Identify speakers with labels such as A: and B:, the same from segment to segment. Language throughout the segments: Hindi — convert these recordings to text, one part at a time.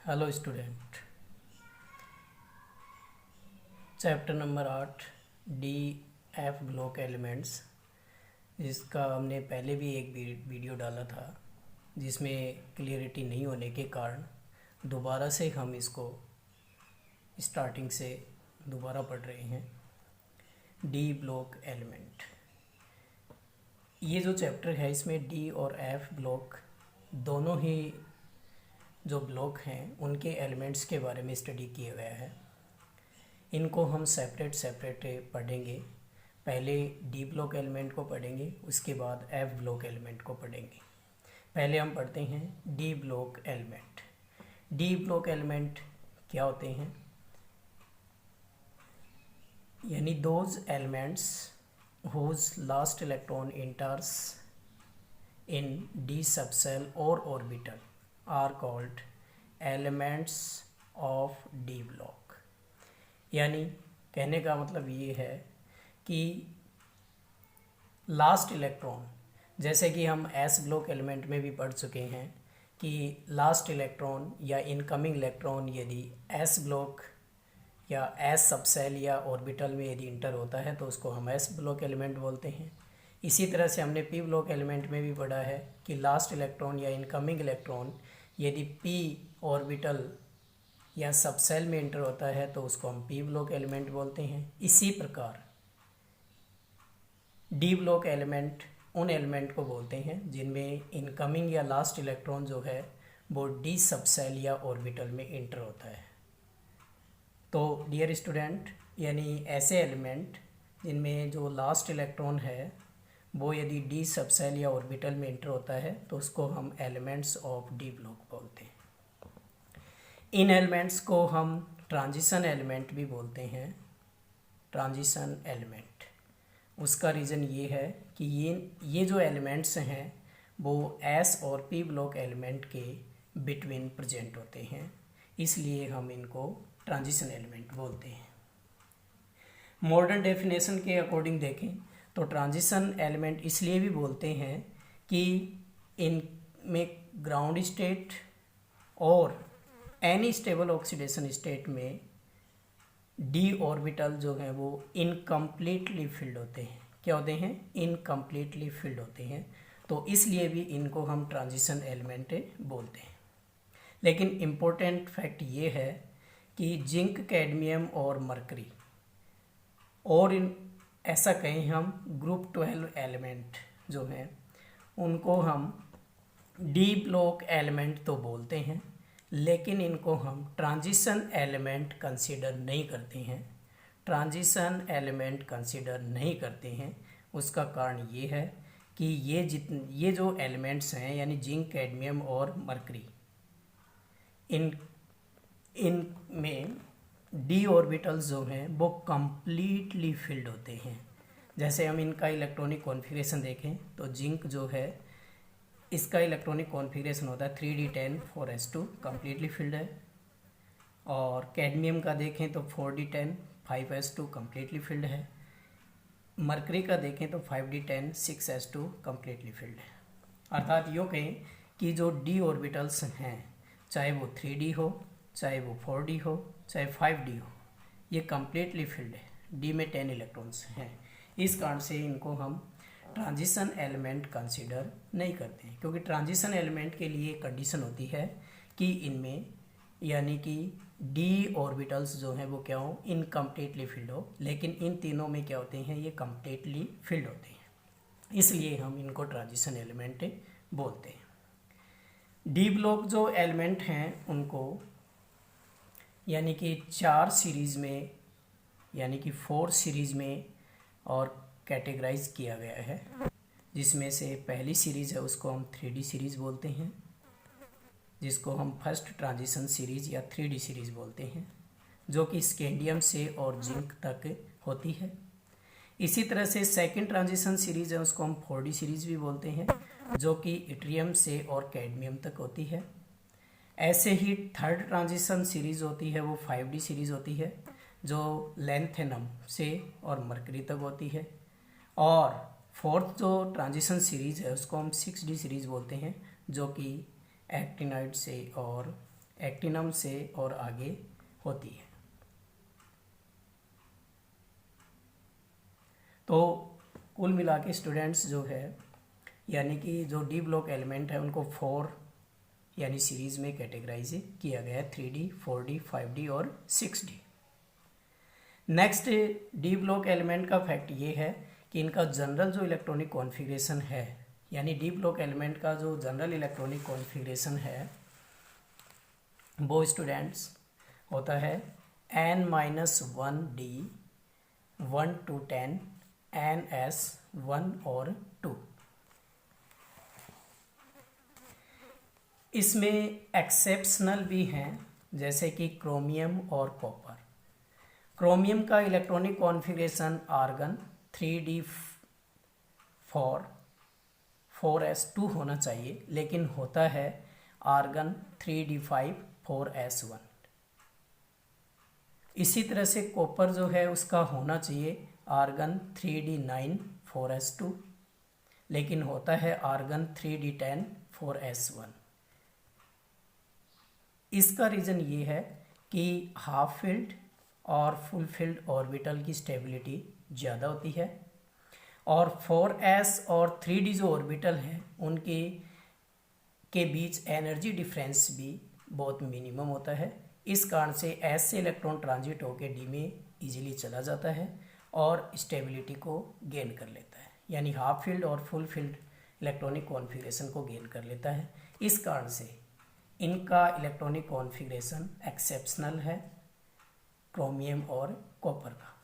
A: Hello student. Chapter number 8 D F block elements, जिसका हमने पहले भी एक वीडियो डाला था जिसमें क्लियरिटी नहीं होने के कारण दोबारा से हम इसको स्टार्टिंग से दोबारा पढ़ रहे हैं। डी ब्लॉक एलिमेंट, ये जो चैप्टर है इसमें डी और एफ ब्लॉक दोनों ही जो ब्लॉक हैं उनके एलिमेंट्स के बारे में स्टडी किया गया है। इनको हम सेपरेट पढ़ेंगे। पहले डी ब्लॉक एलिमेंट को पढ़ेंगे, उसके बाद एफ ब्लॉक एलिमेंट को पढ़ेंगे। पहले हम पढ़ते हैं D block element. D block element क्या होते हैं? यानी those elements whose last electron enters in d subcell or orbital are called elements of d block। यानी कहने का मतलब ये है कि लास्ट इलेक्ट्रॉन, जैसे कि हम एस ब्लॉक एलिमेंट में भी पढ़ चुके हैं कि लास्ट इलेक्ट्रॉन या इनकमिंग इलेक्ट्रॉन यदि एस ब्लॉक या एस सबसेल या ऑर्बिटल में यदि इंटर होता है तो उसको हम एस ब्लॉक एलिमेंट बोलते हैं। इसी तरह से हमने पी ब्लॉक एलिमेंट में भी पढ़ा है कि लास्ट इलेक्ट्रॉन या इनकमिंग इलेक्ट्रॉन यदि पी ऑर्बिटल या सबसेल में इंटर होता है तो उसको हम पी ब्लॉक एलिमेंट बोलते हैं। इसी प्रकार डी ब्लॉक एलिमेंट उन एलिमेंट को बोलते हैं जिनमें इनकमिंग या लास्ट इलेक्ट्रॉन जो है वो डी सबसेल या ऑर्बिटल में इंटर होता है। तो डियर स्टूडेंट, यानी ऐसे एलिमेंट जिनमें जो लास्ट इलेक्ट्रॉन है वो यदि डी सबसेल या ऑर्बिटल में इंटर होता है तो उसको हम एलिमेंट्स ऑफ डी ब्लॉक बोलते हैं। इन एलिमेंट्स को हम ट्रांजिशन एलिमेंट भी बोलते हैं। ट्रांजिशन एलिमेंट, उसका रीज़न ये है कि ये जो एलिमेंट्स हैं वो एस और पी ब्लॉक एलिमेंट के बिटवीन प्रेजेंट होते हैं, इसलिए हम इनको ट्रांजिशन एलिमेंट बोलते हैं। मॉडर्न डेफिनेशन के अकॉर्डिंग देखें तो ट्रांजिशन एलिमेंट इसलिए भी बोलते हैं कि इनमें ग्राउंड स्टेट और एनी स्टेबल ऑक्सीडेशन स्टेट में डी ऑर्बिटल जो है वो इनकम्प्लीटली फिल्ड होते हैं। क्या होते हैं? इनकम्प्लीटली फिल्ड होते हैं, तो इसलिए भी इनको हम ट्रांजिशन एलिमेंट बोलते हैं। लेकिन इम्पोर्टेंट फैक्ट ये है कि जिंक, कैडमियम और मरकरी और ऐसा कहें हम ग्रुप 12 एलिमेंट जो हैं उनको हम डी ब्लॉक एलिमेंट तो बोलते हैं, लेकिन इनको हम ट्रांजिशन एलिमेंट कंसीडर नहीं करते हैं। ट्रांजिशन एलिमेंट कंसीडर नहीं करते हैं, उसका कारण ये है कि ये जो एलिमेंट्स हैं यानी जिंक, कैडमियम और मरकरी, इनमें डी ऑर्बिटल्स जो हैं वो कम्प्लीटली फिल्ड होते हैं। जैसे हम इनका इलेक्ट्रॉनिक कॉन्फ़िगरेशन देखें तो जिंक जो है इसका इलेक्ट्रॉनिक कॉन्फ़िगरेशन होता है 3d10 4s2 कम्प्लीटली फिल्ड है, और कैडमियम का देखें तो 4d10 5s2 कम्प्लीटली फिल्ड है। मरकरी का देखें तो 5d10 6s2 कम्प्लीटली फिल्ड है। अर्थात यूँ कहें कि जो डी ऑर्बिटल्स हैं, चाहे वो 3d हो, चाहे वो 4d हो, चाहे 5d हो, ये कम्प्लीटली फिल्ड है। डी में 10 इलेक्ट्रॉन्स हैं, इस कारण से इनको हम ट्रांजिशन एलिमेंट कंसीडर नहीं करते हैं, क्योंकि ट्रांजिशन एलिमेंट के लिए कंडीशन होती है कि इनमें यानी कि डी ऑर्बिटल्स जो हैं वो क्या हो? इनकम्प्लीटली फिल्ड हो। लेकिन इन तीनों में क्या होते हैं? ये कम्प्लीटली फिल्ड होते हैं, इसलिए हम इनको ट्रांजिशन एलिमेंट बोलते हैं। डी ब्लॉक जो एलिमेंट हैं उनको यानी कि 4 सीरीज़ में यानी कि 4 सीरीज़ में और कैटेगराइज किया गया है, जिसमें से पहली सीरीज़ है उसको हम 3D सीरीज़ बोलते हैं, जिसको हम फर्स्ट ट्रांजिशन सीरीज़ या 3D सीरीज़ बोलते हैं, जो कि स्कैंडियम से और जिंक तक होती है। इसी तरह से सेकंड ट्रांजिशन सीरीज़ है उसको हम 4D सीरीज़ भी बोलते हैं, जो कि इट्रियम से और कैडमियम तक होती है। ऐसे ही थर्ड ट्रांजिशन सीरीज़ होती है वो 5D सीरीज़ होती है, जो लैंथेनम से और मरकरी तक होती है। और फोर्थ जो ट्रांजिशन सीरीज़ है उसको हम 6D सीरीज़ बोलते हैं, जो कि एक्टिनाइड से और एक्टिनम से और आगे होती है। तो कुल मिला के स्टूडेंट्स जो है यानी कि जो डी ब्लॉक एलिमेंट है उनको 4 यानी सीरीज में कैटेगराइज किया गया है, 3D, 4D, 5D और 6D। Next D block element का फैक्ट ये है कि इनका जनरल जो इलेक्ट्रॉनिक कॉन्फ़िगरेशन है, यानी डी ब्लॉक एलिमेंट का जो जनरल इलेक्ट्रॉनिक कॉन्फ़िगरेशन है वो स्टूडेंट्स होता है n-1d 1 to 10 ns 1 और 2। इसमें एक्सेप्शनल भी हैं जैसे कि क्रोमियम और कॉपर। क्रोमियम का electronic configuration argon 3d4 4s2 होना चाहिए, लेकिन होता है आर्गन 3d5 4s1। इसी तरह से कॉपर जो है उसका होना चाहिए आर्गन 3d9 4s2, लेकिन होता है आर्गन 3d10 4s1। इसका रीज़न ये है कि हाफ फील्ड और फुल फील्ड ऑर्बिटल की स्टेबिलिटी ज़्यादा होती है और 4s और 3d जो ऑर्बिटल हैं उनके के बीच एनर्जी डिफरेंस भी बहुत मिनिमम होता है। इस कारण से एस से इलेक्ट्रॉन ट्रांजिट होकर डी में इजीली चला जाता है और स्टेबिलिटी को गेन कर लेता है, यानी हाफ फील्ड और फुल फील्ड इलेक्ट्रॉनिक कॉन्फ़िगरेशन को गेन कर लेता है। इस कारण से इनका इलेक्ट्रॉनिक कॉन्फ़िगरेशन एक्सेप्शनल है क्रोमियम और कॉपर का।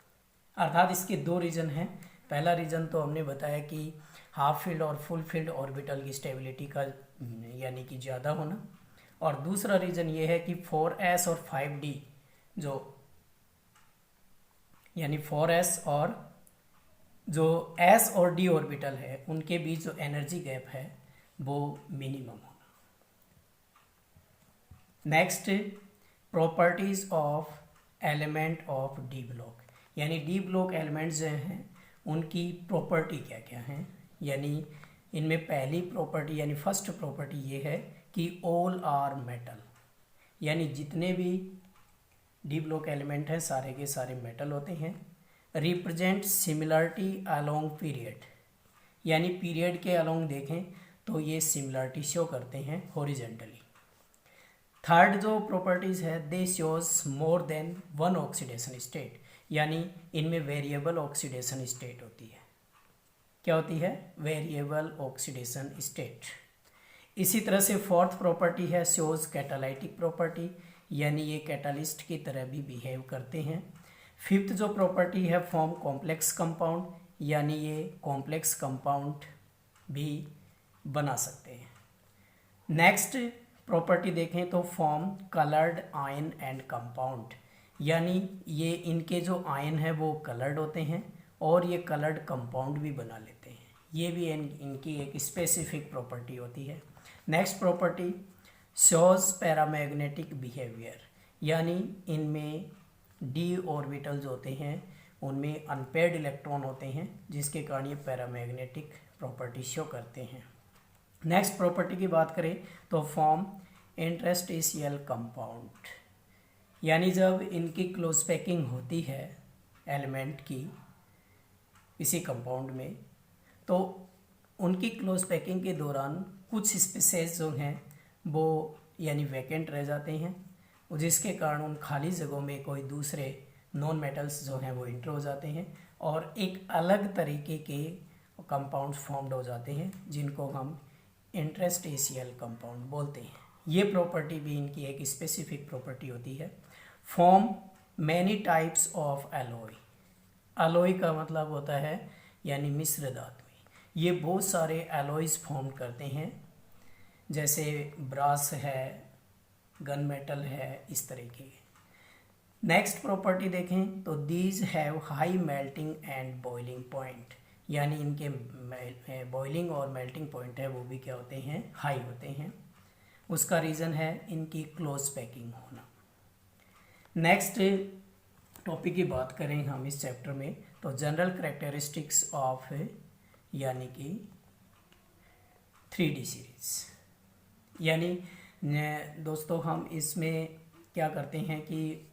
A: अर्थात इसके 2 रीज़न हैं। पहला रीज़न तो हमने बताया कि हाफ फील्ड और फुल फील्ड ऑर्बिटल की स्टेबिलिटी का यानी कि ज़्यादा होना, और दूसरा रीज़न ये है कि 4s और 5d जो यानी 4s और जो s और d ऑर्बिटल है उनके बीच जो एनर्जी गैप है वो मिनिमम होना। Next, properties of element of D block, यानी डी ब्लॉक एलिमेंट्स जो हैं उनकी प्रॉपर्टी क्या क्या हैं। यानी इनमें पहली प्रॉपर्टी यानी फर्स्ट प्रॉपर्टी ये है कि ऑल आर मेटल, यानी जितने भी डी ब्लॉक एलिमेंट हैं सारे के सारे मेटल होते हैं। रिप्रेजेंट सिमिलरिटी अलोंग पीरियड, यानी पीरियड के अलोंग देखें तो ये सिमिलरिटी शो करते हैं हॉरिजेंटली। थर्ड जो प्रॉपर्टीज़ है दे shows more than one oxidation state, यानी इनमें वेरिएबल ऑक्सीडेशन स्टेट होती है। क्या होती है? Variable oxidation state. इसी तरह से फोर्थ प्रॉपर्टी है शोज कैटालाइटिक प्रॉपर्टी, यानी ये कैटालिस्ट की तरह भी बिहेव करते हैं। फिफ्थ जो प्रॉपर्टी है फॉर्म कॉम्प्लेक्स कंपाउंड, यानी ये कॉम्प्लेक्स कंपाउंड भी बना सकते हैं। नेक्स्ट प्रॉपर्टी देखें तो form coloured ion and compound, यानी ये इनके जो आयन है वो कलर्ड होते हैं और ये कलर्ड कंपाउंड भी बना लेते हैं। ये भी इनकी एक स्पेसिफिक प्रॉपर्टी होती है। Next property shows paramagnetic behaviour, यानी इनमें डी ऑर्बिटल्स होते हैं उनमें अनपेयर्ड इलेक्ट्रॉन होते हैं जिसके कारण ये पैरामैग्नेटिक प्रॉपर्टी शो करते हैं। नेक्स्ट प्रॉपर्टी की बात करें तो फॉर्म इंटरस्टिशियल कंपाउंड, यानी जब इनकी क्लोज पैकिंग होती है एलिमेंट की इसी कंपाउंड में तो उनकी क्लोज पैकिंग के दौरान कुछ स्पेसेस जो हैं वो यानी वैकेंट रह जाते हैं, जिसके कारण उन खाली जगहों में कोई दूसरे नॉन मेटल्स जो हैं वो इंटर हो जाते हैं और एक अलग तरीके के कंपाउंड फॉर्म्ड हो जाते हैं जिनको हम इंटरस्टिशियल कंपाउंड बोलते हैं। ये प्रॉपर्टी भी इनकी एक स्पेसिफिक प्रॉपर्टी होती है। Form many types of alloy, alloy का मतलब होता है यानी मिश्र धातु, ये बहुत सारे एलॉयज फॉर्म करते हैं जैसे ब्रास है, गन मेटल है, इस तरीके। नेक्स्ट प्रॉपर्टी देखें तो these have high melting and boiling point, यानी इनके बॉइलिंग और मेल्टिंग पॉइंट है वो भी क्या होते हैं? हाई होते हैं। उसका रीज़न है इनकी क्लोज पैकिंग होना। नेक्स्ट टॉपिक की बात करें हम इस चैप्टर में तो जनरल करैक्टरिस्टिक्स ऑफ यानी कि 3D सीरीज, यानी दोस्तों हम इसमें क्या करते हैं कि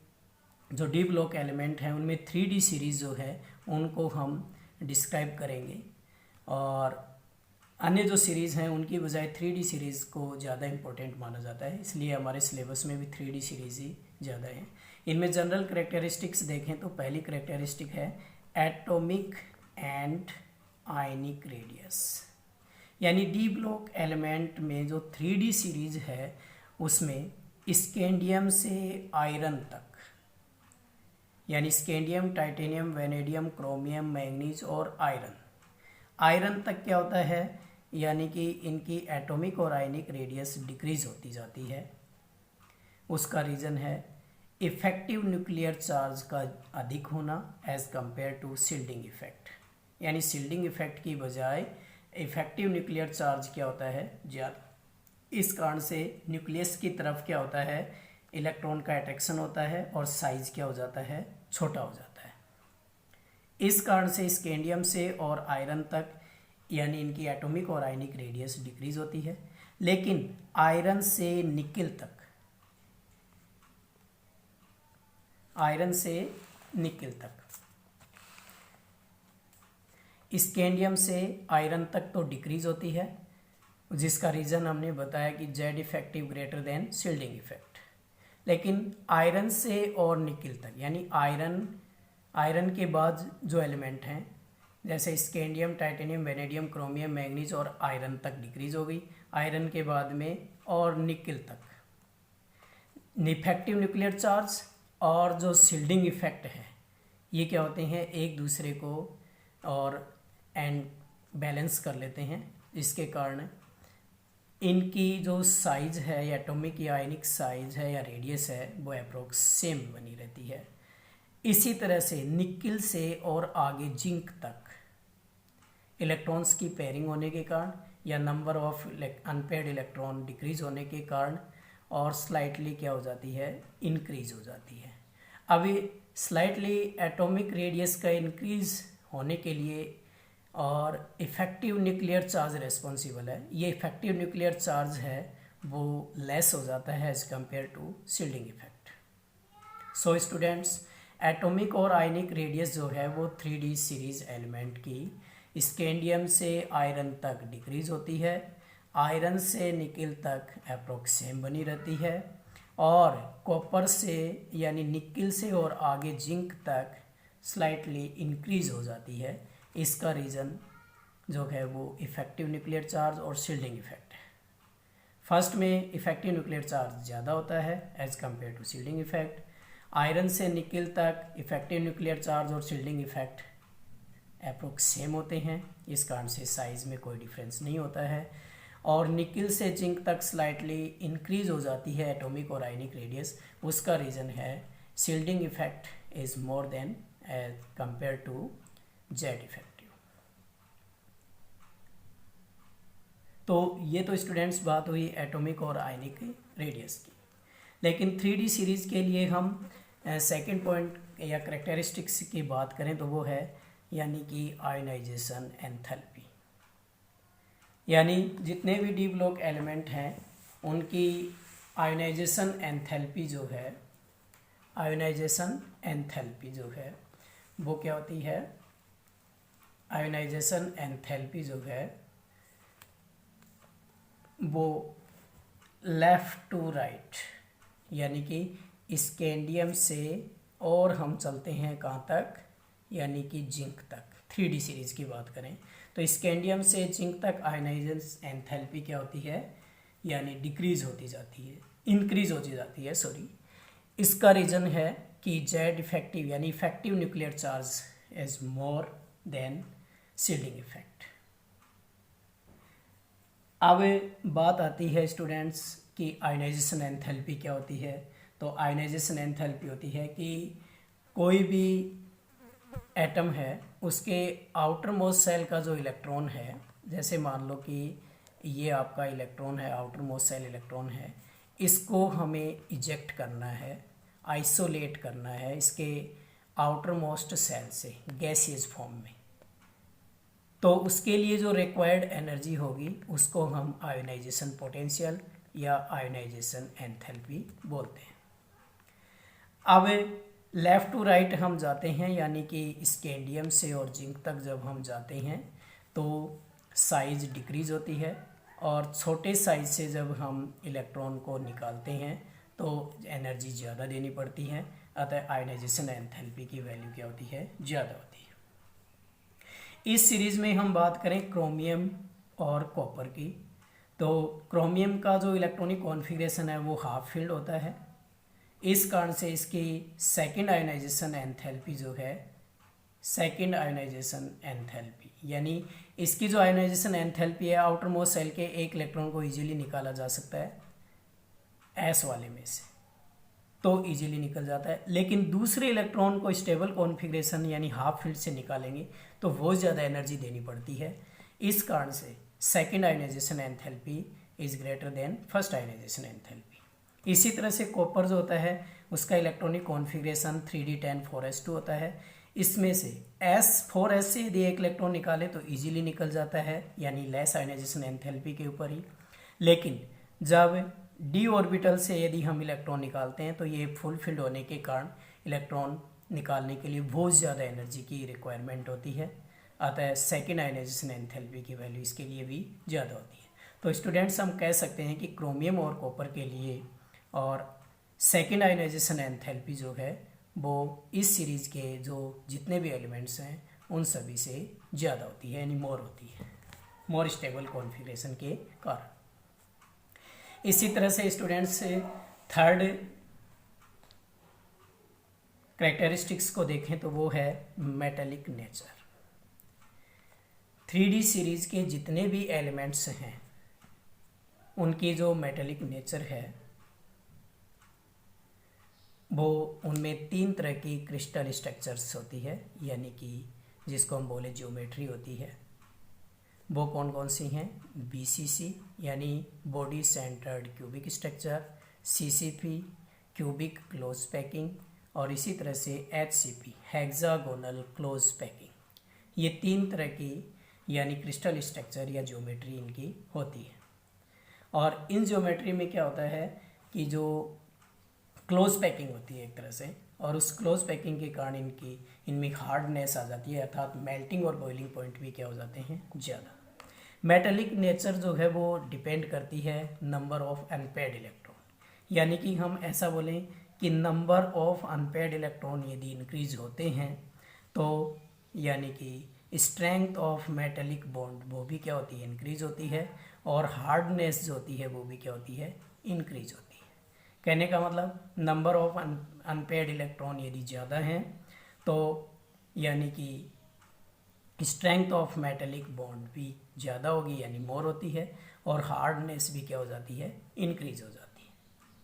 A: जो डी ब्लॉक एलिमेंट हैं उनमें 3D सीरीज़ जो है उनको हम डिस्क्राइब करेंगे, और अन्य जो सीरीज़ हैं उनकी बजाय 3D सीरीज़ को ज़्यादा इम्पोर्टेंट माना जाता है, इसलिए हमारे सिलेबस में भी 3D सीरीज़ ही ज़्यादा है। इनमें जनरल करेक्टरिस्टिक्स देखें तो पहली करेक्टरिस्टिक है एटॉमिक एंड आयनिक रेडियस, यानी डी ब्लॉक एलिमेंट में जो 3D सीरीज है उसमें स्कैंडियम से आयरन तक, यानी scandium, titanium, vanadium, chromium, manganese और आयरन तक क्या होता है, यानी कि इनकी एटॉमिक और आयनिक रेडियस डिक्रीज होती जाती है। उसका रीज़न है इफेक्टिव न्यूक्लियर चार्ज का अधिक होना as compared to shielding effect, यानी शिल्डिंग इफेक्ट की बजाय इफेक्टिव न्यूक्लियर चार्ज क्या होता है ज़्यादा। इस कारण से न्यूक्लियस की तरफ क्या होता है, इलेक्ट्रॉन का अट्रैक्शन होता है और साइज क्या हो जाता है, छोटा हो जाता है। इस कारण से स्कैंडियम से और आयरन तक, यानी इनकी एटॉमिक और आयनिक रेडियस डिक्रीज होती है। लेकिन आयरन से निकिल तक, स्कैंडियम से आयरन तक तो डिक्रीज होती है, जिसका रीज़न हमने बताया कि Z effective greater than shielding effect. लेकिन आयरन से और निकिल तक, यानी आयरन के बाद जो एलिमेंट हैं जैसे scandium, titanium, vanadium, chromium, manganese और आयरन तक डिक्रीज हो गई। आयरन के बाद में और निकिल तक इफेक्टिव न्यूक्लियर चार्ज और जो शिल्डिंग इफेक्ट है ये क्या होते हैं, एक दूसरे को और एंड बैलेंस कर लेते हैं, जिसके कारण इनकी जो साइज है या एटॉमिक या आयनिक साइज है या रेडियस है वो अप्रोक्स सेम बनी रहती है। इसी तरह से निकिल से और आगे जिंक तक इलेक्ट्रॉन्स की पेयरिंग होने के कारण या number of unpaired electron decrease होने के कारण और स्लाइटली क्या हो जाती है, इंक्रीज हो जाती है। अभी स्लाइटली एटॉमिक रेडियस का इंक्रीज होने के लिए और इफेक्टिव न्यूक्लियर चार्ज रिस्पॉन्सिबल है, ये इफेक्टिव न्यूक्लियर चार्ज है वो लेस हो जाता है as compared to shielding effect. So students, atomic और आयनिक रेडियस जो है वो 3D सीरीज एलिमेंट की स्कैंडियम से आयरन तक डिक्रीज होती है, आयरन से निकिल तक अप्रोक्स सेम बनी रहती है, और कॉपर से यानी निकिल से और आगे जिंक तक स्लाइटली इंक्रीज हो जाती है। इसका रीज़न जो है वो इफेक्टिव न्यूक्लियर चार्ज और शिल्डिंग इफेक्ट है। फर्स्ट में इफेक्टिव न्यूक्लियर चार्ज ज़्यादा होता है as compared to shielding effect. Iron से निकिल तक इफेक्टिव न्यूक्लियर चार्ज और शिल्डिंग इफेक्ट अप्रोक्स सेम होते हैं, इस कारण से साइज़ में कोई डिफरेंस नहीं होता है। और निकिल से जिंक तक स्लाइटली इंक्रीज हो जाती है एटॉमिक और आयनिक रेडियस, उसका रीज़न है shielding effect is more than as compared to Z effective. तो ये तो स्टूडेंट्स बात हुई एटॉमिक और आयनिक रेडियस की। लेकिन 3D सीरीज़ के लिए हम सेकंड पॉइंट या करेक्टरिस्टिक्स की बात करें तो वो है यानी कि आयोनाइजेशन एंथैल्पी, यानी जितने भी डी ब्लॉक एलिमेंट हैं उनकी आयोनाइजेशन एंथैल्पी जो है, वो क्या होती है, आयोनाइजेशन एंथैल्पी जो है वो लेफ़्ट टू राइट, यानी कि स्कैंडियम से और हम चलते हैं कहाँ तक, यानी कि जिंक तक। 3D सीरीज़ की बात करें तो स्कैंडियम से जिंक तक आयोनाइजेशन एंथैल्पी क्या होती है, यानी इंक्रीज होती जाती है सॉरी। इसका रीज़न है कि जेड इफेक्टिव यानी effective nuclear charge is more than shielding effect. अब बात आती है स्टूडेंट्स कि आयोनाइजेशन एंथैल्पी क्या होती है। तो आयोनाइजेशन एंथैल्पी होती है कि कोई भी एटम है उसके आउटर मोस्ट सेल का जो इलेक्ट्रॉन है, जैसे मान लो कि ये आपका इलेक्ट्रॉन है, आउटर मोस्ट सेल इलेक्ट्रॉन है, इसको हमें इजेक्ट करना है, आइसोलेट करना है इसके आउटर मोस्ट सेल से गैसियस फॉर्म में। तो उसके लिए जो रिक्वायर्ड एनर्जी होगी उसको हम आयोनाइजेशन पोटेंशियल या आयोनाइजेशन एंथैल्पी बोलते हैं। अब लेफ़्ट टू राइट हम जाते हैं, यानी कि स्कैंडियम से और जिंक तक जब हम जाते हैं तो साइज़ डिक्रीज होती है, और छोटे साइज से जब हम इलेक्ट्रॉन को निकालते हैं तो एनर्जी ज़्यादा देनी पड़ती है, अतः आयोनाइजेशन एंथैल्पी की वैल्यू क्या होती है, ज़्यादा होती है। इस सीरीज़ में हम बात करें क्रोमियम और कॉपर की, तो क्रोमियम का जो इलेक्ट्रॉनिक कॉन्फ़िगरेशन है वो हाफ फील्ड होता है। इस कारण से इसकी सेकंड आयोनाइजेशन एंथैल्पी जो है, सेकंड आयोनाइजेशन एंथैल्पी, यानी इसकी जो आयोनाइजेशन एंथैल्पी है, आउटर मोस्ट सेल के एक इलेक्ट्रॉन को इजीली निकाला जा सकता है एस वाले में से, तो इजीली निकल जाता है। लेकिन दूसरे इलेक्ट्रॉन को स्टेबल कॉन्फ़िगरेशन यानी हाफ फील्ड से निकालेंगे तो वो ज़्यादा एनर्जी देनी पड़ती है। इस कारण से second ionisation enthalpy is greater than first ionization enthalpy. इसी तरह से कॉपर जो होता है उसका इलेक्ट्रॉनिक कॉन्फ़िगरेशन 3d10 होता है। इसमें से S4s से यदि एक इलेक्ट्रॉन निकाले तो इजीली निकल जाता है, यानी लेस आयोनाइजेशन एंथैल्पी के ऊपर ही। लेकिन जब d ऑर्बिटल से यदि हम इलेक्ट्रॉन निकालते हैं तो ये फुल फिल्ड होने के कारण इलेक्ट्रॉन निकालने के लिए बहुत ज़्यादा एनर्जी की रिक्वायरमेंट होती है, अतः सेकेंड आयोनाइजेशन एंथैल्पी की वैल्यू इसके लिए भी ज़्यादा होती है। तो स्टूडेंट्स हम कह सकते हैं कि क्रोमियम और कॉपर के लिए और सेकेंड आयोनाइजेशन एंथैल्पी जो है वो इस सीरीज़ के जो जितने भी एलिमेंट्स हैं उन सभी से ज़्यादा होती है, यानी मोर होती है, मोर स्टेबल कॉन्फ़िगरेशन के कारण। इसी तरह से स्टूडेंट्स थर्ड कैरेक्टरिस्टिक्स को देखें तो वो है मेटेलिक नेचर। 3D सीरीज़ के जितने भी एलिमेंट्स हैं उनकी जो मेटेलिक नेचर है वो उनमें 3 तरह की क्रिस्टल स्ट्रक्चर्स होती है, यानी कि जिसको हम बोले ज्योमेट्री होती है। वो कौन कौन सी हैं? BCC यानी body centred cubic structure, CCP cubic close packing, और इसी तरह से HCP हेक्सागोनल क्लोज पैकिंग। ये 3 तरह की यानी क्रिस्टल स्ट्रक्चर या ज्योमेट्री इनकी होती है। और इन ज्योमेट्री में क्या होता है कि जो क्लोज पैकिंग होती है एक तरह से, और उस क्लोज पैकिंग के कारण इनमें हार्डनेस आ जाती है, अर्थात मेल्टिंग और बॉइलिंग पॉइंट भी क्या हो जाते हैं, ज़्यादा। मेटेलिक नेचर जो है वो डिपेंड करती है नंबर ऑफ अनपेयर्ड इलेक्ट्रॉन, यानी कि हम ऐसा बोलें कि नंबर ऑफ अनपेयर्ड इलेक्ट्रॉन यदि इंक्रीज होते हैं तो यानी कि स्ट्रेंथ ऑफ मेटेलिक बॉन्ड वो भी क्या होती है, इंक्रीज होती है, और हार्डनेस जो होती है वो भी क्या होती है, इंक्रीज होती है। कहने का मतलब नंबर ऑफ अनपेयर्ड इलेक्ट्रॉन यदि ज़्यादा हैं तो यानी कि स्ट्रेंथ ऑफ मेटेलिक बॉन्ड भी ज़्यादा होगी, यानी मोर होती है, और हार्डनेस भी क्या हो जाती है, इंक्रीज हो जाती है।